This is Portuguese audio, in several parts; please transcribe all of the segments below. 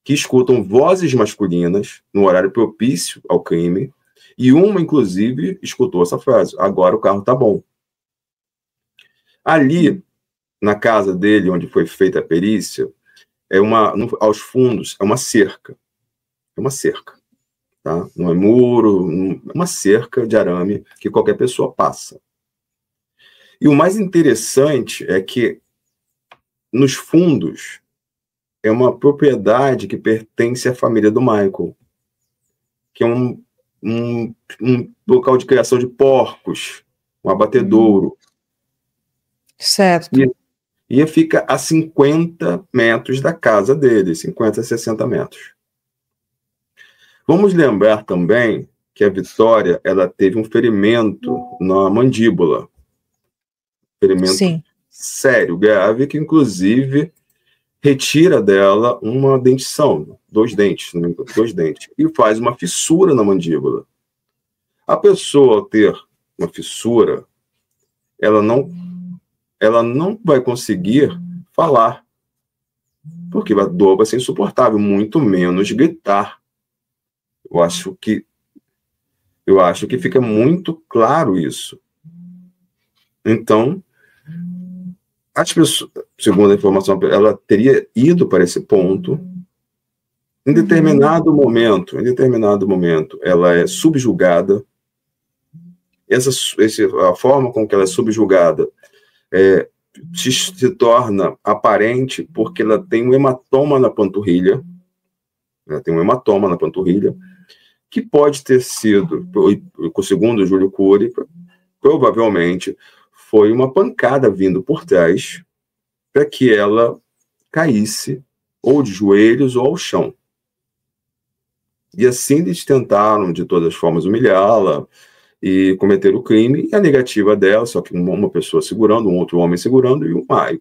que escutam vozes masculinas no horário propício ao crime, e uma, inclusive, escutou essa frase: agora o carro tá bom. Ali, na casa dele, onde foi feita a perícia, aos fundos, é uma cerca. É uma cerca. Tá? Não é muro, é uma cerca de arame que qualquer pessoa passa. E o mais interessante é que, nos fundos, é uma propriedade que pertence à família do Michael, que é um local de criação de porcos, um abatedouro. Certo. E fica a 50 metros da casa dele, 50 a 60 metros. Vamos lembrar também que a Vitória, ela teve um ferimento na mandíbula. Ferimento sério, grave, que inclusive retira dela uma dentição, 2 dentes, e faz uma fissura na mandíbula. A pessoa, ao ter uma fissura, ela não vai conseguir falar, porque a dor vai ser insuportável, muito menos gritar. Eu acho que fica muito claro isso. Então, as pessoas, segundo a informação, ela teria ido para esse ponto. Em determinado momento, ela é subjugada. A forma com que ela é subjugada se torna aparente porque ela tem um hematoma na panturrilha. Que pode ter sido, segundo o Júlio Cury, provavelmente foi uma pancada vindo por trás para que ela caísse ou de joelhos ou ao chão. E assim eles tentaram, de todas as formas, humilhá-la e cometer o crime, e a negativa dela, só que uma pessoa segurando, um outro homem segurando, e o Michael.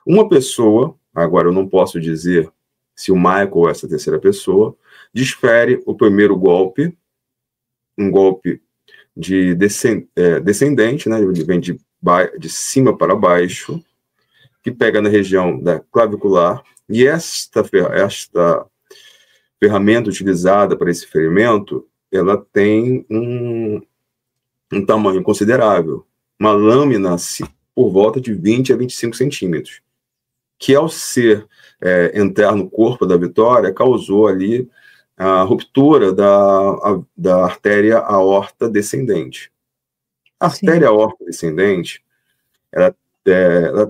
Uma pessoa, agora eu não posso dizer se o Michael ou essa terceira pessoa, desfere o primeiro golpe, um golpe de descendente, né? Ele vem de cima para baixo, que pega na região da clavicular, e esta ferramenta utilizada para esse ferimento, ela tem um tamanho considerável, uma lâmina por volta de 20 a 25 centímetros, que ao entrar no corpo da Vitória, causou ali a ruptura da artéria aorta descendente. A artéria aorta descendente, ela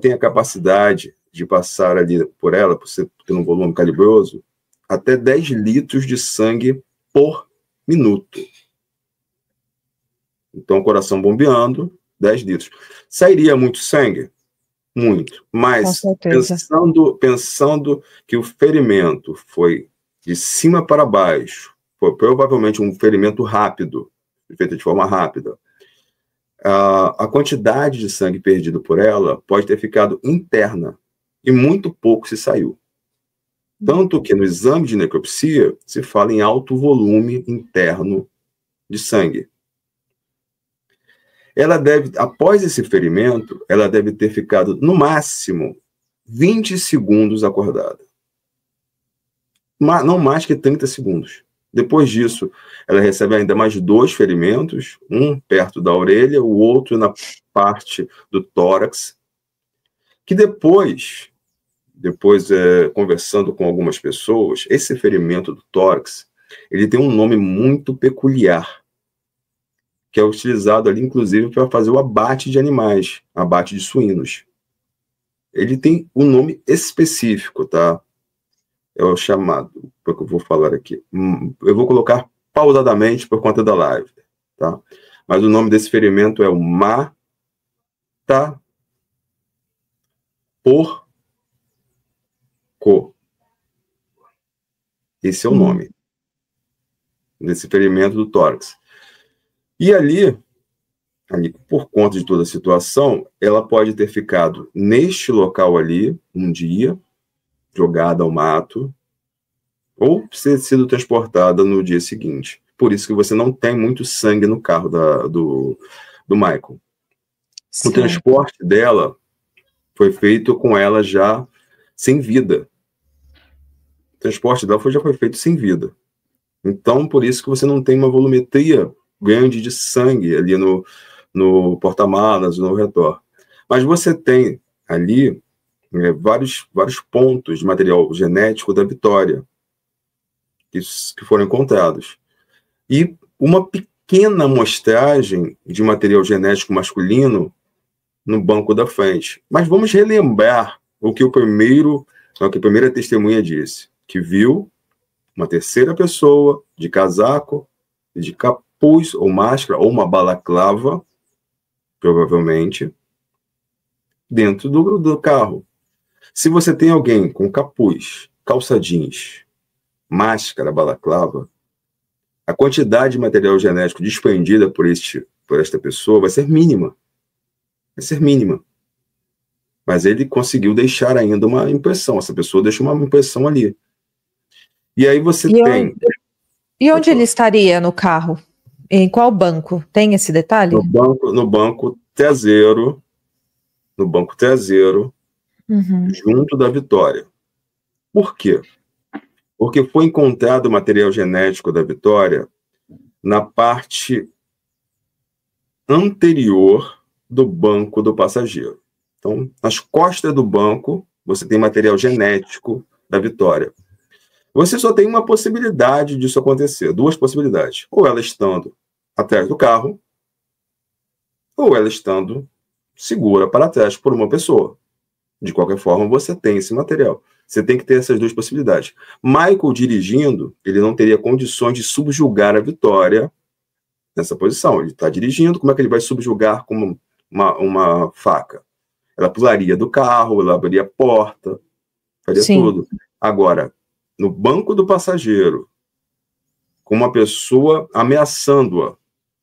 tem a capacidade de passar ali por ela, por ter um volume calibroso, até 10 litros de sangue por minuto. Então, o coração bombeando, 10 litros. Sairia muito sangue? Muito. Mas, pensando que o ferimento foi de cima para baixo, foi provavelmente um ferimento rápido, feito de forma rápida, a quantidade de sangue perdido por ela pode ter ficado interna e muito pouco se saiu. Tanto que no exame de necropsia se fala em alto volume interno de sangue. Após esse ferimento, ela deve ter ficado, no máximo, 20 segundos acordada. Não mais que 30 segundos. Depois disso, ela recebe ainda mais 2 ferimentos, um perto da orelha, o outro na parte do tórax, que depois conversando com algumas pessoas, esse ferimento do tórax, ele tem um nome muito peculiar, que é utilizado ali, inclusive, para fazer o abate de animais, abate de suínos. Ele tem um nome específico, tá? É o chamado, porque eu vou falar aqui. Eu vou colocar pausadamente por conta da live, tá? Mas o nome desse ferimento é o mata-porco. Esse é o nome desse ferimento do tórax. E ali, por conta de toda a situação, ela pode ter ficado neste local ali, um dia, jogada ao mato, ou ter sido transportada no dia seguinte. Por isso que você não tem muito sangue no carro do Michael. Sim. O transporte dela foi feito com ela já sem vida. transporte dela já foi feito sem vida. Então, por isso que você não tem uma volumetria grande de sangue ali no porta-malas, no redor. Mas você tem ali vários pontos de material genético da Vitória que foram encontrados. E uma pequena amostragem de material genético masculino no banco da frente. Mas vamos relembrar o que a primeira testemunha disse, que viu uma terceira pessoa de casaco, de capuz ou máscara, ou uma balaclava, provavelmente, dentro do carro. Se você tem alguém com capuz, calça jeans, máscara, balaclava, a quantidade de material genético despendida por esta pessoa vai ser mínima. Vai ser mínima. Mas ele conseguiu deixar ainda uma impressão. Essa pessoa deixou uma impressão ali. E aí você tem... E onde ele estaria no carro? Em qual banco? Tem esse detalhe? No banco traseiro, junto da Vitória. Por quê? Porque foi encontrado material genético da Vitória na parte anterior do banco do passageiro. Então, nas costas do banco, você tem material genético da Vitória. Você só tem uma possibilidade disso acontecer, duas possibilidades. Ou ela estando atrás do carro, ou ela estando segura para trás por uma pessoa. De qualquer forma, você tem esse material. Você tem que ter essas duas possibilidades. Michael dirigindo, ele não teria condições de subjugar a Vitória nessa posição. Ele está dirigindo, como é que ele vai subjugar com uma faca? Ela pularia do carro, ela abriria a porta, faria tudo. Agora, no banco do passageiro, com uma pessoa ameaçando-a,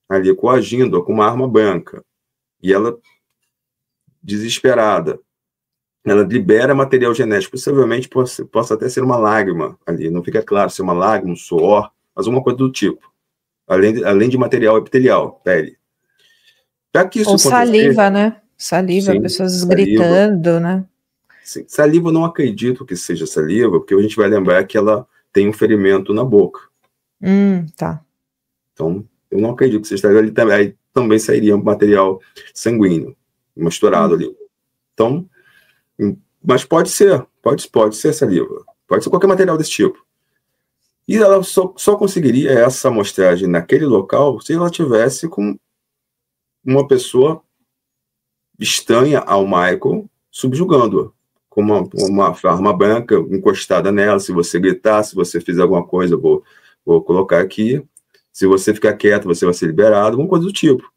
ali coagindo-a com uma arma branca, e ela, desesperada, ela libera material genético, possivelmente possa até ser uma lágrima ali, não fica claro se é uma lágrima, um suor, mas uma coisa do tipo, além de material epitelial, pele. Para que isso ou acontecer, saliva, né? Saliva, sim, pessoas gritando, né? Sim. Saliva, eu não acredito que seja saliva, porque a gente vai lembrar que ela tem um ferimento na boca. Tá. Então, eu não acredito que seja saliva, aí também sairia um material sanguíneo, misturado ali. Então, mas pode ser saliva, pode ser qualquer material desse tipo. E ela só conseguiria essa amostragem naquele local se ela tivesse com uma pessoa estranha ao Michael, subjugando-a, com uma arma branca encostada nela. Se você gritar, se você fizer alguma coisa, vou colocar aqui. Se você ficar quieto, você vai ser liberado, alguma coisa do tipo.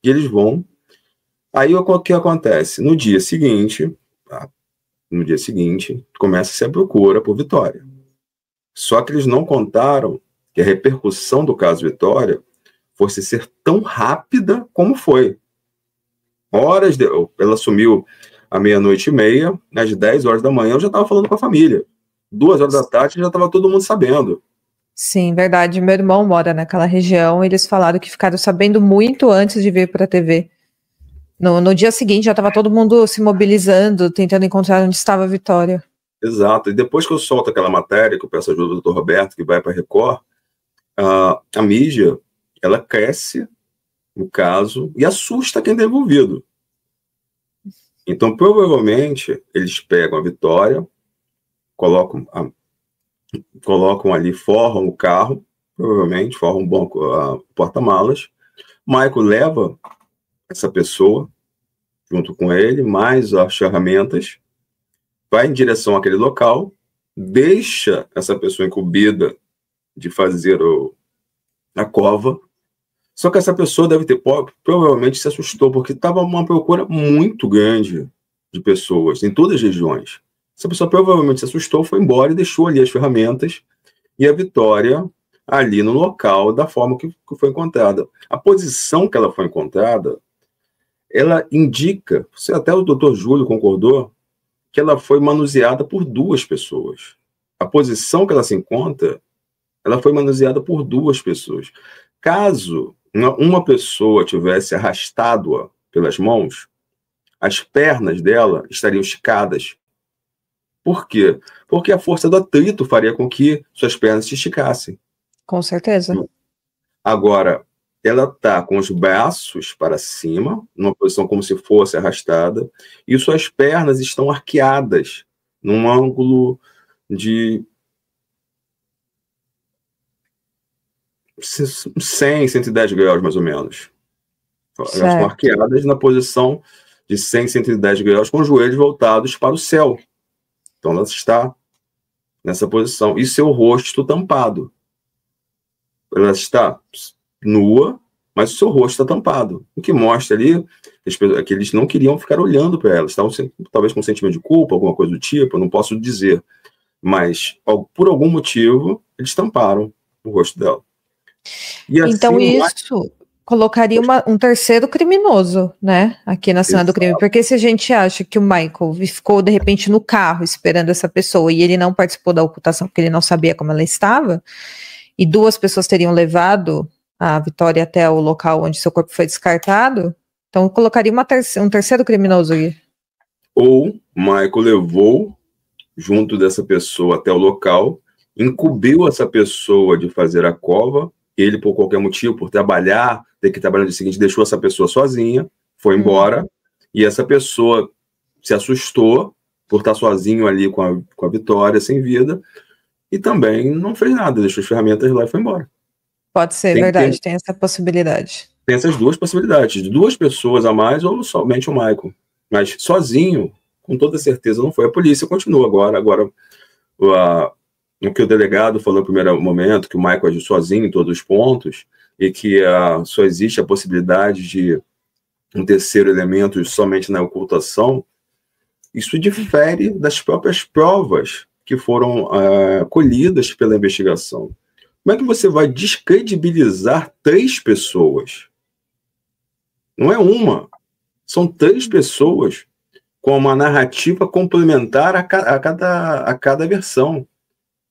E eles vão. Aí o que acontece? No dia seguinte, começa-se a procura por Vitória. Só que eles não contaram que a repercussão do caso Vitória fosse ser tão rápida como foi. Ela sumiu à 00:30, às 10 horas da manhã eu já estava falando com a família. 2 horas da tarde já estava todo mundo sabendo. Sim, verdade. Meu irmão mora naquela região, eles falaram que ficaram sabendo muito antes de vir para a TV. No dia seguinte já estava todo mundo se mobilizando, tentando encontrar onde estava a Vitória. Exato. E depois que eu solto aquela matéria, que eu peço ajuda do Dr. Roberto, que vai para a Record, a mídia, ela cresce no caso e assusta quem está envolvido. Então, provavelmente, eles pegam a Vitória, colocam ali, forram o carro, provavelmente, forram um banco, porta-malas. Michael leva essa pessoa junto com ele, mais as ferramentas, vai em direção àquele local, deixa essa pessoa incumbida de fazer a cova. Só que essa pessoa deve ter provavelmente se assustou, porque estava uma procura muito grande de pessoas em todas as regiões. Essa pessoa provavelmente se assustou, foi embora e deixou ali as ferramentas e a Vitória ali no local da forma que foi encontrada. A posição que ela foi encontrada, ela indica, até o Dr. Júlio concordou, que ela foi manuseada por 2 pessoas. A posição que ela se encontra, ela foi manuseada por 2 pessoas. Caso uma pessoa tivesse arrastado-a pelas mãos, as pernas dela estariam esticadas. Por quê? Porque a força do atrito faria com que suas pernas se esticassem. Com certeza. Agora, ela está com os braços para cima, numa posição como se fosse arrastada, e suas pernas estão arqueadas, num ângulo de 100, 110 graus, mais ou menos. Elas estão arqueadas na posição de 100, 110 graus, com os joelhos voltados para o céu. Então, ela está nessa posição. E seu rosto tampado. Ela está nua, mas o seu rosto está tampado. O que mostra ali que eles não queriam ficar olhando para ela. Estavam talvez com um sentimento de culpa, alguma coisa do tipo, eu não posso dizer. Mas, por algum motivo, eles tamparam o rosto dela. E assim, então, isso colocaria um terceiro criminoso, né, aqui na cena do crime. Porque se a gente acha que o Michael ficou, de repente, no carro esperando essa pessoa e ele não participou da ocultação porque ele não sabia como ela estava, e 2 pessoas teriam levado a Vitória até o local onde seu corpo foi descartado, então colocaria um terceiro criminoso aí. Ou Michael levou junto dessa pessoa até o local, incumbiu essa pessoa de fazer a cova, ele, por qualquer motivo, por trabalhar, ter que trabalhar no dia seguinte, deixou essa pessoa sozinha, foi embora, e essa pessoa se assustou por estar sozinho ali com a Vitória, sem vida, e também não fez nada, deixou as ferramentas lá e foi embora. Pode ser, verdade, tem essa possibilidade. Tem essas 2 possibilidades, de 2 pessoas a mais ou somente o Michael. Mas sozinho, com toda certeza, não foi. A polícia continua agora o que o delegado falou no primeiro momento, que o Michael agiu sozinho em todos os pontos, e que só existe a possibilidade de um terceiro elemento somente na ocultação, isso difere das próprias provas que foram colhidas pela investigação. Como é que você vai descredibilizar 3 pessoas? Não é uma, são 3 pessoas com uma narrativa complementar a cada versão.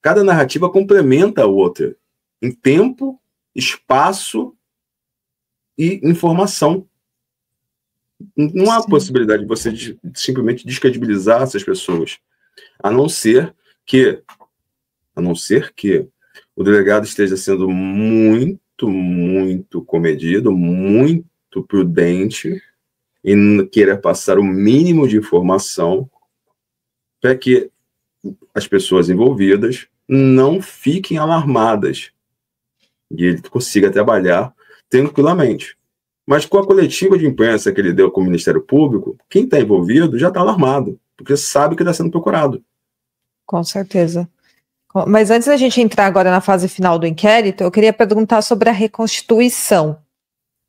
Cada narrativa complementa a outra, em tempo, espaço e informação. Não há possibilidade de você simplesmente descredibilizar essas pessoas, a não ser que o delegado esteja sendo muito, muito comedido, muito prudente, e queira passar o mínimo de informação para que as pessoas envolvidas não fiquem alarmadas e ele consiga trabalhar tranquilamente. Mas com a coletiva de imprensa que ele deu com o Ministério Público, quem está envolvido já está alarmado, porque sabe que está sendo procurado. Com certeza. Mas antes da gente entrar agora na fase final do inquérito, eu queria perguntar sobre a reconstituição.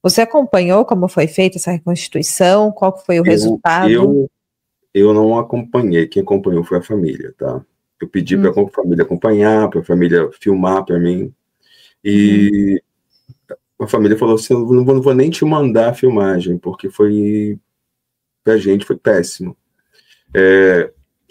Você acompanhou como foi feita essa reconstituição? Qual foi o resultado? Eu não acompanhei, quem acompanhou foi a família, tá? Eu pedi para a família acompanhar, para a família filmar para mim, e a família falou assim, eu não vou nem te mandar a filmagem, porque pra gente foi péssimo.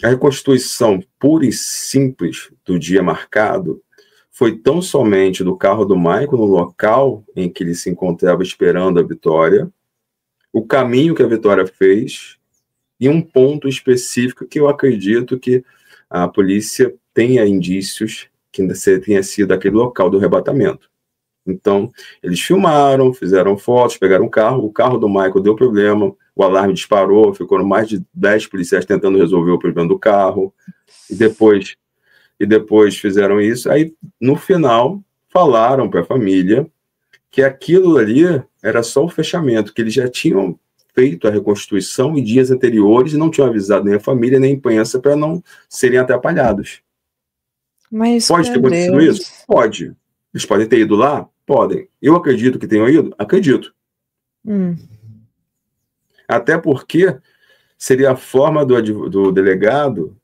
A reconstituição pura e simples do dia marcado foi tão somente do carro do Michael no local em que ele se encontrava esperando a Vitória, o caminho que a Vitória fez, e um ponto específico que eu acredito que a polícia tenha indícios que tenha sido aquele local do arrebatamento. Então, eles filmaram, fizeram fotos, pegaram o carro do Michael deu problema, o alarme disparou, ficaram mais de 10 policiais tentando resolver o problema do carro, e depois fizeram isso. Aí, no final, falaram para a família que aquilo ali era só o fechamento, que eles já tinham feito a reconstituição em dias anteriores e não tinham avisado nem a família nem a imprensa para não serem atrapalhados. Mas, pode ter acontecido isso? Pode. Eles podem ter ido lá? Podem. Eu acredito que tenham ido? Acredito. Até porque seria a forma do delegado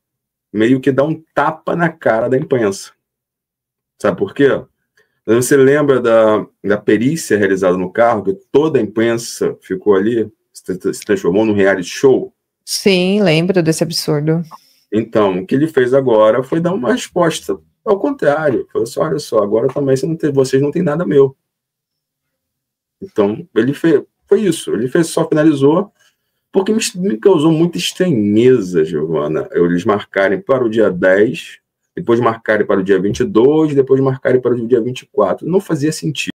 meio que dar um tapa na cara da imprensa. Sabe por quê? Você lembra da perícia realizada no carro, que toda a imprensa ficou ali, se transformou num reality show? Sim, lembro desse absurdo. Então, o que ele fez agora foi dar uma resposta ao contrário. Falou assim, olha só, agora também vocês não têm nada meu. Então, ele foi isso. Ele só finalizou Porque me causou muita estranheza, Giovana, eles marcarem para o dia 10, depois marcarem para o dia 22, depois marcarem para o dia 24. Não fazia sentido.